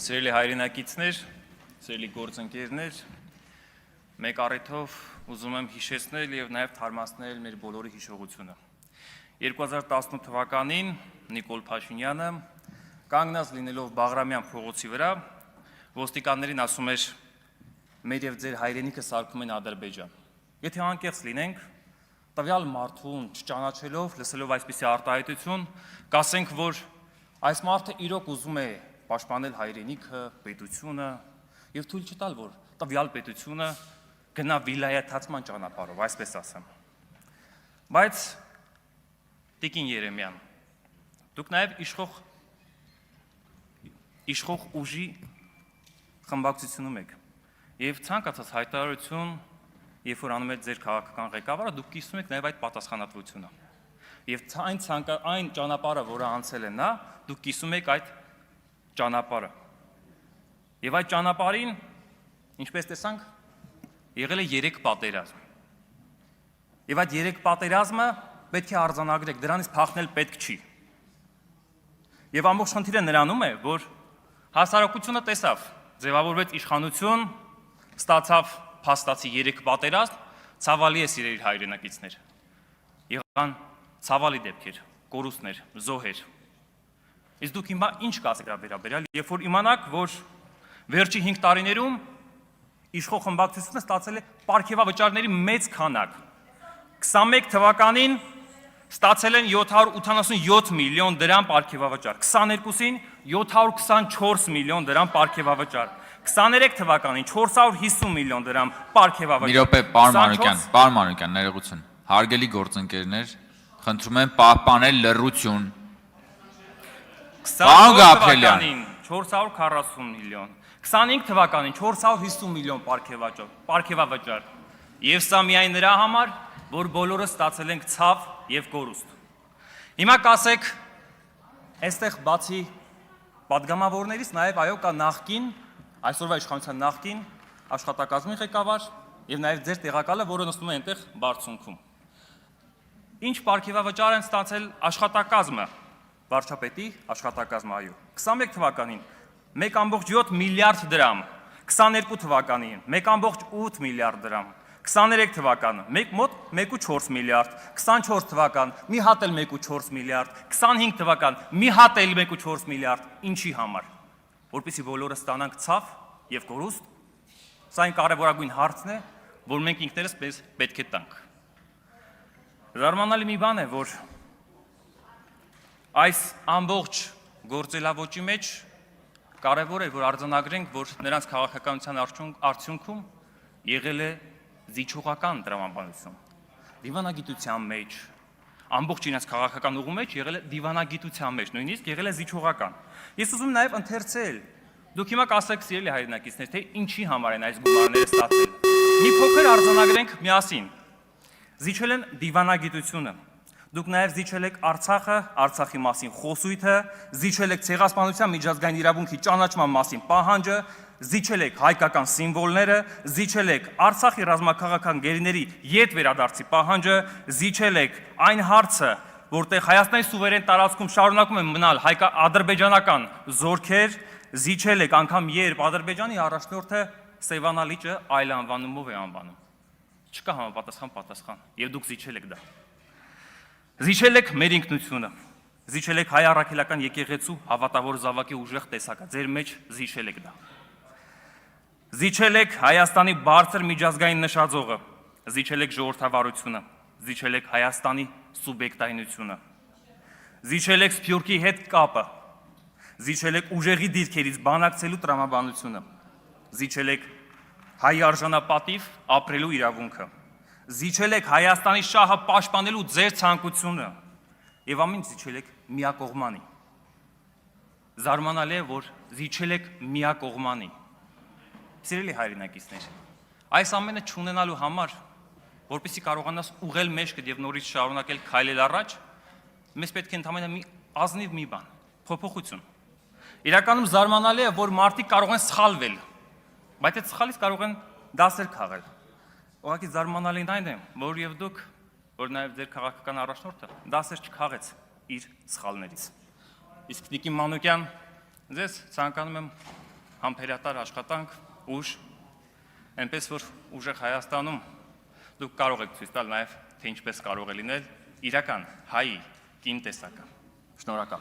Սիրելի հայրենակիցներ, սիրելի գործընկերներ, մեկ առիթով ուզում եմ հիշեցնել եւ նաեւ թարմացնել մեր բոլորի հիշողությունը։ 2018 թվականին Նիկոլ Փաշինյանը կանգնած լինելով Բաղրամյան փողոցի վրա ոստիկաններին ասում էր. «Մեր եւ ձեր հայրենիքը սարքում են Ադրբեջան»։ Եթե անկեղծ լինենք, տվյալ մարդուն չճանաչելով, լսելով այսպիսի արտահայտություն, կասենք, որ այս մարդը իրոք ուզում է պաշտպանել հայրենիքը, պետությունը եւ թույլ չտալ, որ տվյալ պետությունը գնա վիլայաթացման ճանապարհով, այսպես ասեմ։ Բայց Տիկին Երեմյան, դուք նաեւ իշխող ուժի խմբակցությունում եք եւ ցանկացած հայտարարություն, երբ որ անում եք ձեր քաղաքական ղեկավարը, դուք կիսում եք նաեւ այդ պատասխանատվությունը։ Եվ այն ճանապարհը, որը անցել է նա, դուք կիսում եք այդ ճանապարհը։ Եվ այդ ճանապարհին, ինչպես տեսանք, եղել է 3 պատերազմ։ Եվ այդ 3 պատերազմը պետք է արձանագրեք, դրանից փախնել պետք չի։ Եվ ամբողջ խնդիրը նրանում է, որ հասարակությունը տեսավ, ձևավորվեց իշխանություն, ստացավ փաստացի 3 պատերազմ, ցավալի է սիրելի հայրենակիցներ։ Եղան ցավալի դեպքեր, կորուստներ, զոհեր։ Իսկ դուք հիմա ինչ կասեք դրա վերաբերյալ, երբ որ իմանաք, որ վերջի 5 տարիներում իշխող խմբակցությունը ստացել է պարգևավճարների մեծ քանակ։ 21 թվականին ստացել են 787 միլիոն դրամ պարգևավճար, 22-ին 724 միլիոն դրամ պարգևավճար, 23 թվականին 450 միլիոն դրամ պարգևավճար։ Մի րոպե, պարոն Մանուկյան, ներողություն։ Հարգելի գործընկերներ, խնդրում եմ պահպանել լռություն։ 24 թվականին 440 միլիոն, 25 թվականին 450 միլիոն պարգևավճար։ Եվ սա միայն նրա համար, որ բոլորը ստացել ենք ցավ եւ կորուստ։ Հիմա կասեք, այստեղ բացի պատգամավորներից նաեւ այո կա նախկին, այսօրվա իշխանության նախկին աշխատակազմի ղեկավար եւ նաեւ ձեր տեղակալը, որը նստում է այնտեղ բարձունքում։ Ինչ պարգևավճար են ստացել աշխատակազմը, վարչապետի աշխատակազմը, այո։ 21 թվականին 1.7 միլիարդ դրամ, 22 թվականին 1.8 միլիարդ դրամ, 23 թվականը մոտ 1.4 միլիարդ, 24 թվական մի հատ էլ 1.4 միլիարդ, 25 թվական մի հատ էլ 1.4 միլիարդ, ինչի համար, որպեսզի բոլորը ստանանք ցավ եւ կորուստ։ Սա այն կարևորագույն հարցն է, որ մենք ինքներս պետք է տանք։ Զարմանալի մի բան է, որ այս ամբողջ գործելավոճի մեջ կարևոր է, որ արձանագրենք, որ նրանց քաղաքականության արդյունքում եղել է զիջողական տրամաբանություն, դիվանագիտության մեջ, ամբողջ իրենց քաղաքական ուղու մեջ եղել է դիվանագիտության մեջ, նույնիսկ եղել է զիջողական։ Ես ուզում եմ նաև ընթերցել, դուք հիմա կասեք սիրելի հայրենակիցներ, թե ինչի համար են այս գումարները ստացել։ Մի փոքր արձանագրենք միասին։ Զիջել են դիվանագիտությունը, դուք նաև զիջել եք Արցախը, Արցախի մասին խոսույթը, զիջել եք ցեղասպանության միջազգային իրավունքի ճանաչման մասին պահանջը, զիջել եք հայկական սիմվոլները, զիջել եք Արցախի ռազմաքաղաքական գերիների ետ վերադարձի պահանջը, զիջել եք այն հարցը, որտեղ Հայաստանի սուվերեն տարածքում շարունակում են մնալ ադրբեջանական զորքեր, զիջել եք անգամ երբ Ադրբեջանի առաջնորդը Սևանա լիճը այլ անվանումով է անվանում։ Չկա համապատասխան, եւ դուք զիջել եք դա։ Զիջել եք մեր ինքնությունը, զիջել եք հայ առաքելական եկեղեցու հավատավոր զավակի ուժեղ տեսակը, ձեր մեջ զիջել եք դա։ Զիջել եք Հայաստանի բարձր միջազգային նշաձողը, զիջել եք ժողովրդավարությունը, զիջել եք Հայաստանի սուբյեկտայնությունը, զիջել եք Սփյուռքի հետ կապը, զիջել եք ուժեղի դիրքերից բանակցելու տրամաբանությունը, զիջել եք հայ արժանապատիվ ապրելու իրավունքը, զիջել եք Հայաստանի շահը պաշտպանելու ձեր ցանկությունը եւ ամեն զիջել եք միակողմանի։ Զարմանալի է, որ զիջել եք միակողմանի։ Սիրելի հայրենակիցներ, այս ամենը չունենալու համար, որպեսզի կարողանաս ուղղել մեջքդ եւ նորից շարունակել քայլել առաջ, մեզ պետք է ընդհանրապես մի ազնիվ մի բան, փոփոխություն։ Իրականում զարմանալի է, որ մարդիկ կարող են սխալվել, բայց այդ սխալից կարող են դասեր քաղել։ Ուղղակի զարմանալին այն է, որ եւ դուք, որ նաեւ ձեր քաղաքական առաջնորդը դասեր չքաղեց իր սխալներից։ Իսկ Տիկին Մանուկյան, ձեզ ցանկանում եմ համբերատար աշխատանք, ուժ, այնպես որ ուժեղ Հայաստանում դուք կարող եք ցույց տալ նաև թե ինչպես կարող է լինել իրական հայ կին տեսակը։ Շնորհակալ եմ։